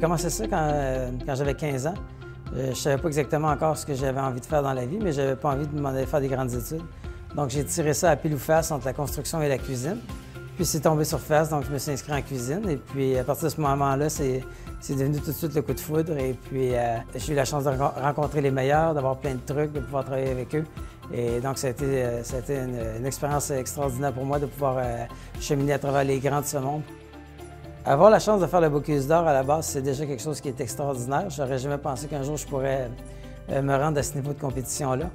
commencé ça quand j'avais 15 ans. Je ne savais pas exactement encore ce que j'avais envie de faire dans la vie, mais je n'avais pas envie de m'en aller faire des grandes études. Donc, j'ai tiré ça à pile ou face entre la construction et la cuisine. Puis, c'est tombé sur face, donc je me suis inscrit en cuisine. Et puis, à partir de ce moment-là, c'est devenu tout de suite le coup de foudre. Et puis, j'ai eu la chance de rencontrer les meilleurs, d'avoir plein de trucs, de pouvoir travailler avec eux. Et donc, ça a été une expérience extraordinaire pour moi de pouvoir cheminer à travers les grands de ce monde. Avoir la chance de faire le Bocuse d'or à la base, c'est déjà quelque chose qui est extraordinaire. Je n'aurais jamais pensé qu'un jour je pourrais me rendre à ce niveau de compétition-là.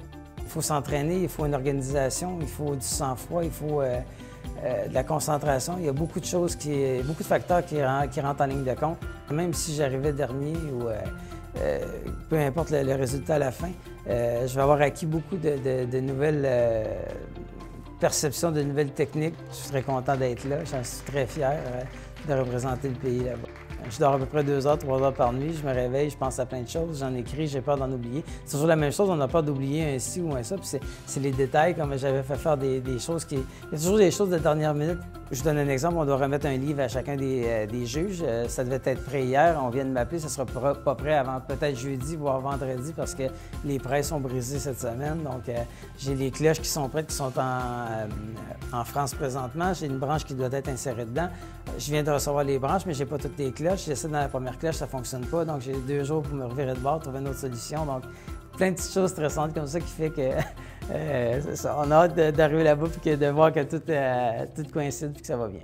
Il faut s'entraîner, il faut une organisation, il faut du sang-froid, il faut de la concentration. Il y a beaucoup de choses, beaucoup de facteurs qui rentrent en ligne de compte. Même si j'arrivais dernier ou peu importe le résultat à la fin, je vais avoir acquis beaucoup de nouvelles perceptions, de nouvelles techniques. Je serais content d'être là, j'en suis très fier de représenter le pays là-bas. Je dors à peu près 2 heures, 3 heures par nuit. Je me réveille, je pense à plein de choses. J'en écris, j'ai peur d'en oublier. C'est toujours la même chose, on a peur d'oublier un ci ou un ça. Puis c'est les détails, comme j'avais fait faire des choses qui... Il y a toujours des choses de dernière minute. Je vous donne un exemple, on doit remettre un livre à chacun des juges. Ça devait être prêt hier, on vient de m'appeler, ça ne sera pas prêt avant peut-être jeudi, voire vendredi, parce que les prêts sont brisés cette semaine. Donc, j'ai les cloches qui sont prêtes, qui sont en France présentement. J'ai une branche qui doit être insérée dedans. Je viens de recevoir les branches, mais je n'ai pas toutes les cloches. J'essaie dans la première cloche, ça ne fonctionne pas. Donc, j'ai 2 jours pour me revirer de bord, trouver une autre solution. Donc, plein de petites choses stressantes comme ça qui fait que on a hâte d'arriver là-bas et de voir que tout coïncide et que ça va bien.